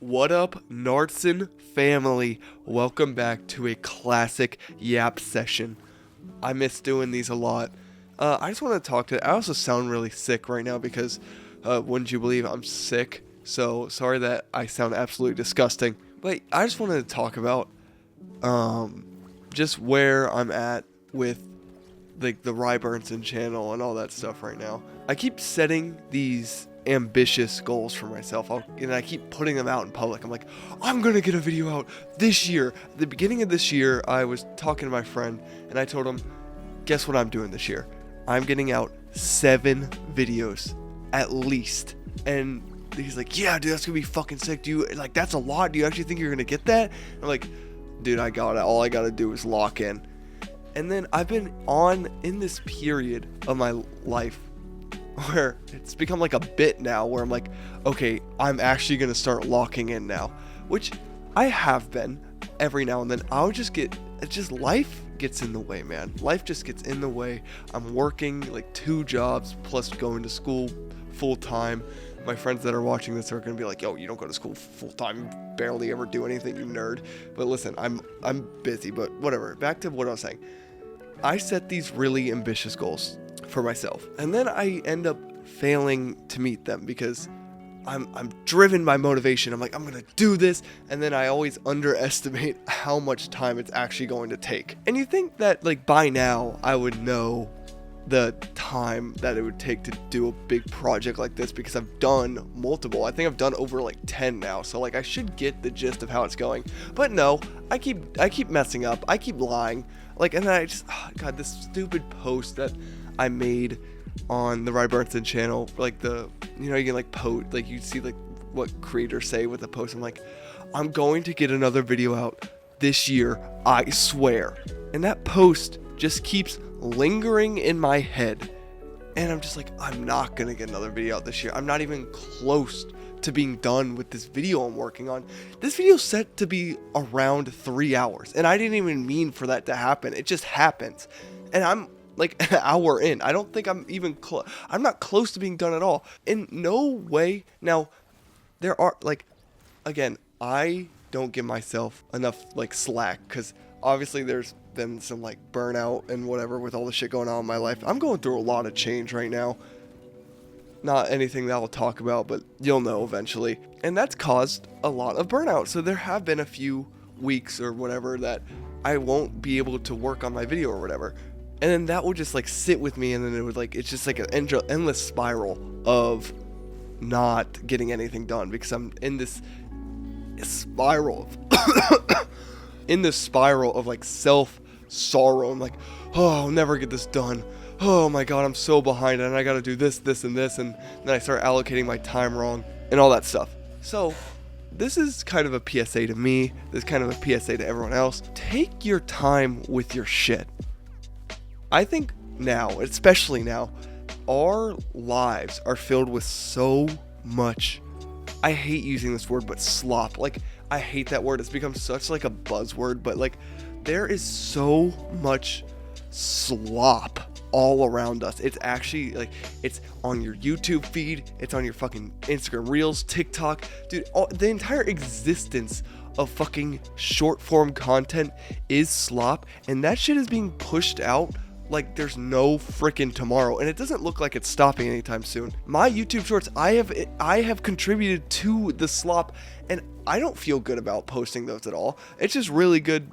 What up, Nardson family? Welcome back to a classic Yap session. I miss doing these a lot. I just want to talk to. I also sound really sick right now because, wouldn't you believe I'm sick? So sorry that I sound absolutely disgusting. But I just wanted to talk about, just where I'm at with, like, the Rye Burnson channel and all that stuff right now. I keep setting these ambitious goals for myself, and I keep putting them out in public. I'm like, I'm gonna get a video out this year. At the beginning of this year, I was talking to my friend, and I told him, guess what I'm doing this year? I'm getting out 7 videos, at least. And he's like, yeah, dude, that's gonna be fucking sick. Do you, like, that's a lot. Do you actually think you're gonna get that? I'm like, dude, I got it. All I gotta do is lock in. And then I've been in this period of my life where it's become like a bit now where I'm like, okay, I'm actually going to start locking in now, which I have been every now and then. Life gets in the way, man. Life just gets in the way. I'm working like 2 jobs plus going to school full time. My friends that are watching this are going to be like, yo, you don't go to school full time, you barely ever do anything, you nerd. But listen, I'm busy, but whatever. Back to what I was saying. I set these really ambitious goals for myself, and then I end up failing to meet them because I'm driven by motivation. I'm like, I'm gonna do this, and then I always underestimate how much time it's actually going to take. And you think that, like, by now I would know the time that it would take to do a big project like this because I've done multiple. I think I've done over like 10 now, so like I should get the gist of how it's going. But no, I keep messing up. I keep lying. Like, and then I just, God, this stupid post that I made on the Rye Burnson channel, like you can like post, like you see like what creators say with the post. I'm like, I'm going to get another video out this year, I swear. And that post just keeps lingering in my head. And I'm just like, I'm not going to get another video out this year. I'm not even close to being done with this video I'm working on. This video's set to be around 3 hours, and I didn't even mean for that to happen. It just happens, and I'm like an hour in. I don't think I'm even I'm not close to being done at all. In no way. Now, there are, like, again, I don't give myself enough like slack because obviously there's been some like burnout and whatever with all the shit going on in my life. I'm going through a lot of change right now. Not anything that I'll talk about, but you'll know eventually. And that's caused a lot of burnout. So there have been a few weeks or whatever that I won't be able to work on my video or whatever. And then that will just like sit with me, and then it would like, it's just like an endless spiral of not getting anything done because I'm in this spiral of like self-sorrow. I'm like, oh, I'll never get this done. Oh my God, I'm so behind and I gotta do this, and this, and then I start allocating my time wrong and all that stuff. So this is kind of a PSA to me. This is kind of a PSA to everyone else. Take your time with your shit. I think now, especially now, our lives are filled with so much, I hate using this word, but slop. Like, I hate that word. It's become such like a buzzword, but like there is so much slop all around us. It's actually like, it's on your YouTube feed, it's on your fucking Instagram Reels, TikTok, dude. The entire existence of fucking short form content is slop, and that shit is being pushed out like there's no freaking tomorrow, and it doesn't look like it's stopping anytime soon. My YouTube shorts, I have contributed to the slop, and I don't feel good about posting those at all. It's just really good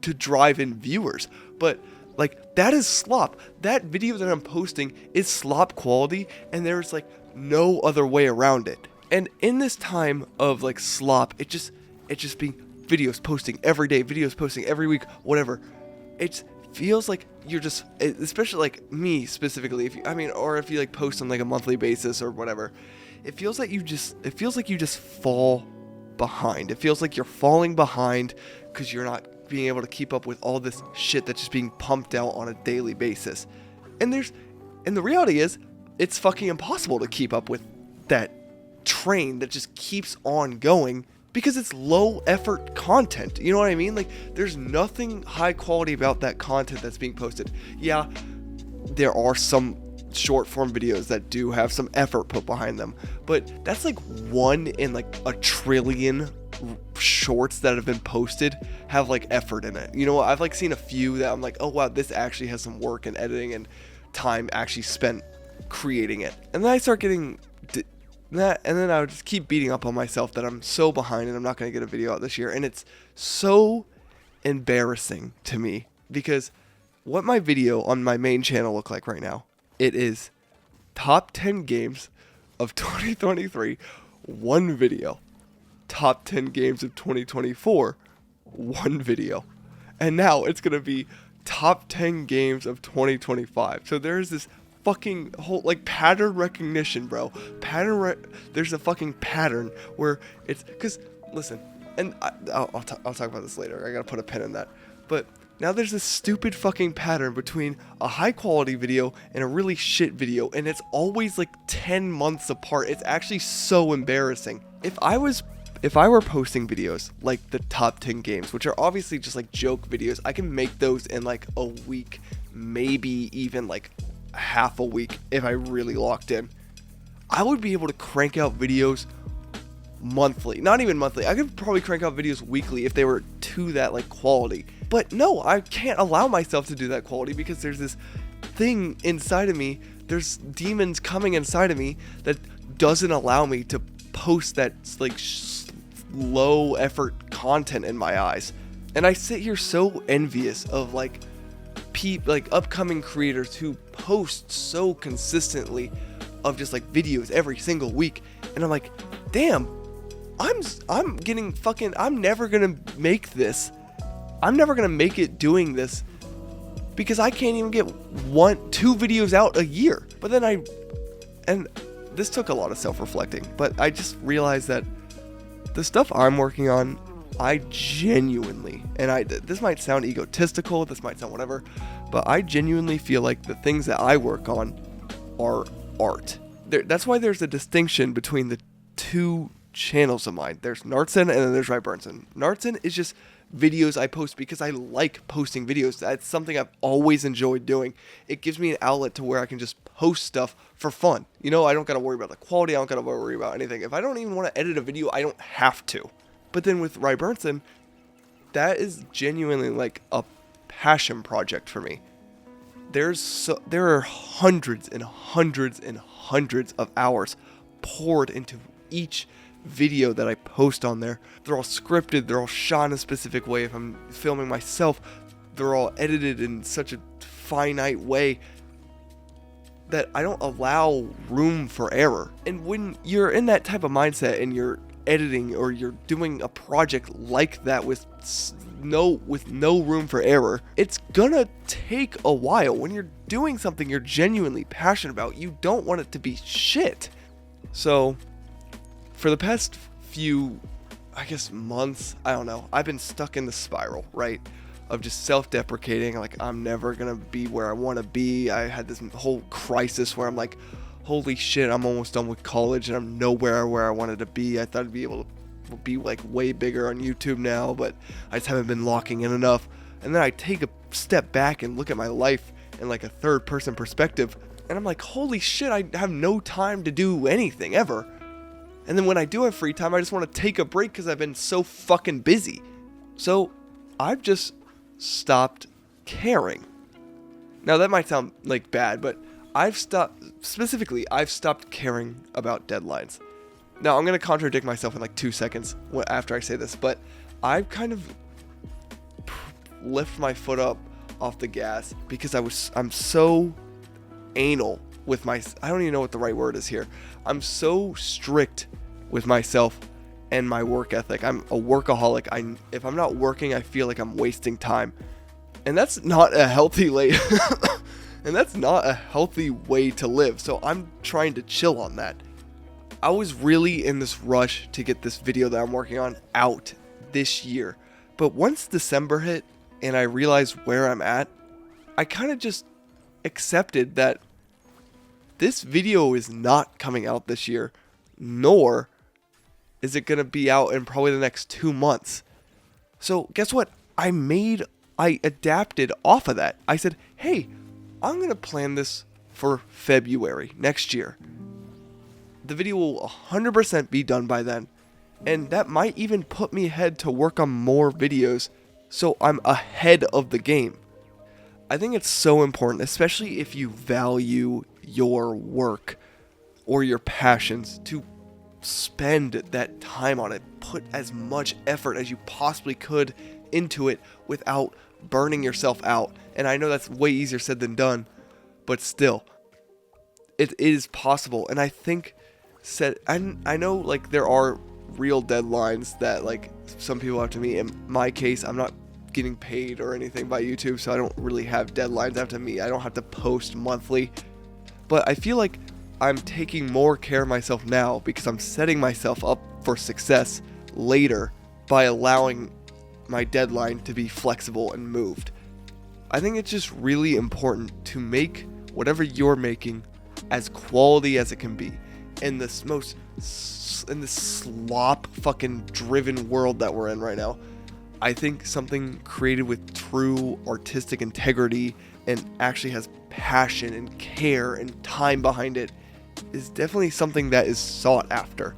to drive in viewers, but like, that is slop. That video that I'm posting is slop quality, and there's like no other way around it. And in this time of like slop, it's just being videos posting every day, videos posting every week, whatever. It feels like you're just, especially like me specifically, or if you like post on like a monthly basis or whatever, it feels like you just fall behind. It feels like you're falling behind because you're not being able to keep up with all this shit that's just being pumped out on a daily basis. And the reality is, it's fucking impossible to keep up with that train that just keeps on going because it's low effort content. You know what I mean? Like, there's nothing high quality about that content that's being posted. Yeah, there are some short form videos that do have some effort put behind them. But that's like 1 in like a trillion shorts that have been posted have like effort in it. You know, I've like seen a few that I'm like, oh wow, this actually has some work and editing and time actually spent creating it. And then I start getting that, and then I would just keep beating up on myself that I'm so behind and I'm not going to get a video out this year. And it's so embarrassing to me, because what my video on my main channel look like right now, it is top 10 games of 2023, 1 video. Top 10 games of 2024, 1 video. And now it's going to be top 10 games of 2025. So there's this fucking whole like pattern recognition, bro. There's a fucking pattern where it's, because listen, and I'll talk about this later. I gotta put a pin in that. But now there's this stupid fucking pattern between a high quality video and a really shit video, and it's always like 10 months apart. It's actually so embarrassing. If I were posting videos like the top 10 games, which are obviously just like joke videos, I can make those in like a week, maybe even like half a week if I really locked in. I would be able to crank out videos monthly. Not even monthly. I could probably crank out videos weekly if they were to that like quality. But no, I can't allow myself to do that quality because there's this thing inside of me. There's demons coming inside of me that doesn't allow me to post that like low effort content in my eyes. And I sit here so envious of like upcoming creators who post so consistently of just like videos every single week, and I'm like, damn, I'm getting fucking, I'm never gonna make this. I'm never gonna make it doing this because I can't even get 2 videos out a year. But then and this took a lot of self-reflecting, but I just realized that the stuff I'm working on, I genuinely, and this might sound egotistical, this might sound whatever, but I genuinely feel like the things that I work on are art. That's why there's a distinction between the 2 channels of mine. There's Nartzen and then there's Ryburnson. Nartzen is just videos I post because I like posting videos. That's something I've always enjoyed doing. It gives me an outlet to where I can just post stuff for fun. You know, I don't got to worry about the quality. I don't got to worry about anything. If I don't even want to edit a video, I don't have to. But then with Ryburnson, that is genuinely like a passion project for me. There are hundreds and hundreds and hundreds of hours poured into each video that I post on there. They're all scripted, they're all shot in a specific way. If I'm filming myself, they're all edited in such a finite way that I don't allow room for error. And when you're in that type of mindset and you're editing or you're doing a project like that with no room for error, it's gonna take a while. When you're doing something you're genuinely passionate about, you don't want it to be shit. So for the past few, I guess, months, I don't know, I've been stuck in the spiral, right? Of just self-deprecating, like I'm never gonna be where I want to be. I had this whole crisis where I'm like, holy shit, I'm almost done with college and I'm nowhere where I wanted to be. I thought I'd be able to be like way bigger on YouTube now, but I just haven't been locking in enough. And then I take a step back and look at my life in like a third person perspective, and I'm like, holy shit, I have no time to do anything ever. And then when I do have free time, I just want to take a break because I've been so fucking busy. So I've just stopped caring. Now that might sound like bad, but I've stopped caring about deadlines. Now I'm going to contradict myself in like 2 seconds after I say this, but I've kind of lift my foot up off the gas because I'm so anal with I don't even know what the right word is here. I'm so strict with myself and my work ethic. I'm a workaholic. If I'm not working, I feel like I'm wasting time. And that's not a healthy and that's not a healthy way to live. So I'm trying to chill on that. I was really in this rush to get this video that I'm working on out this year. But once December hit and I realized where I'm at, I kind of just accepted that this video is not coming out this year, nor is it going to be out in probably the next 2 months. So guess what? I adapted off of that. I said, hey, I'm going to plan this for February next year. The video will 100% be done by then, and that might even put me ahead to work on more videos, so I'm ahead of the game. I think it's so important, especially if you value your work or your passions, to spend that time on it. Put as much effort as you possibly could into it without burning yourself out. And I know that's way easier said than done, but still, it is possible. And I think I know like there are real deadlines that like some people have to meet. In my case, I'm not getting paid or anything by YouTube, so I don't really have deadlines I have to meet. I don't have to post monthly, but I feel like I'm taking more care of myself now because I'm setting myself up for success later by allowing my deadline to be flexible and moved. I think it's just really important to make whatever you're making as quality as it can be. In this slop fucking driven world that we're in right now, I think something created with true artistic integrity and actually has passion and care and time behind it is definitely something that is sought after.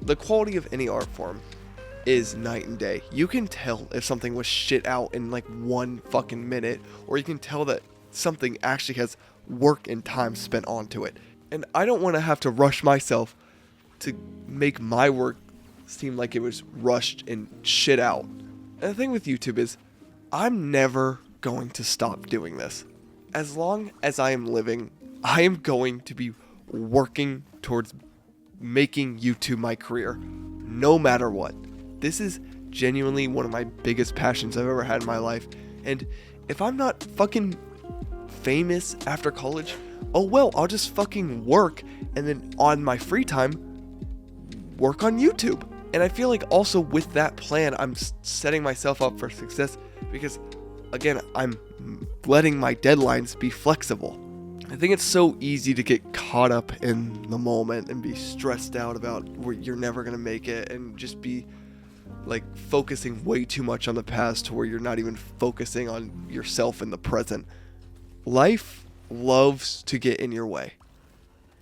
The quality of any art form is night and day. You can tell if something was shit out in like 1 fucking minute, or you can tell that something actually has work and time spent onto it. And I don't want to have to rush myself to make my work seem like it was rushed and shit out. And the thing with YouTube is, I'm never going to stop doing this. As long as I am living, I am going to be working towards making YouTube my career, no matter what. This is genuinely one of my biggest passions I've ever had in my life. And if I'm not fucking famous after college, oh well, I'll just fucking work and then on my free time, work on YouTube. And I feel like also with that plan, I'm setting myself up for success because, again, I'm letting my deadlines be flexible. I think it's so easy to get caught up in the moment and be stressed out about where you're never going to make it and just be like focusing way too much on the past to where you're not even focusing on yourself in the present. Life loves to get in your way.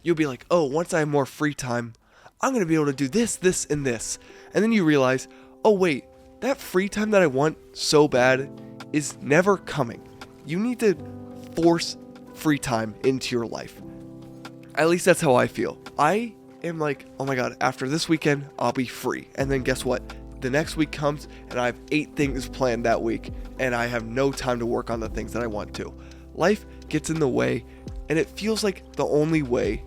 You'll be like, oh, once I have more free time, I'm going to be able to do this, this, and this. And then you realize, oh wait, that free time that I want so bad is never coming. You need to force free time into your life. At least that's how I feel. I am like, oh my god, after this weekend, I'll be free. And then guess what? The next week comes and I have 8 things planned that week and I have no time to work on the things that I want to. Life gets in the way, and it feels like the only way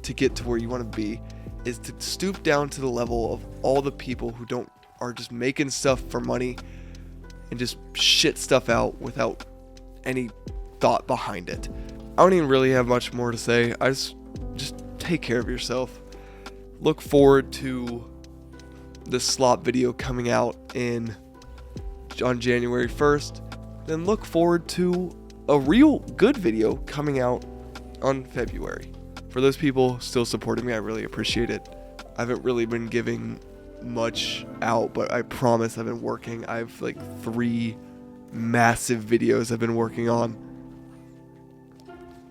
to get to where you want to be is to stoop down to the level of all the people who are just making stuff for money and just shit stuff out without any thought behind it. I don't even really have much more to say. I just take care of yourself. Look forward to the slop video coming out on January 1st. Then look forward to a real good video coming out on February. For those people still supporting me, I really appreciate it. I haven't really been giving much out, but I promise I've been working. I have like 3 massive videos I've been working on.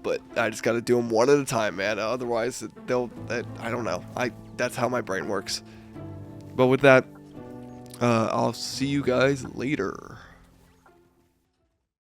But I just gotta do them one at a time, man. Otherwise, I don't know. That's how my brain works. But with that, I'll see you guys later.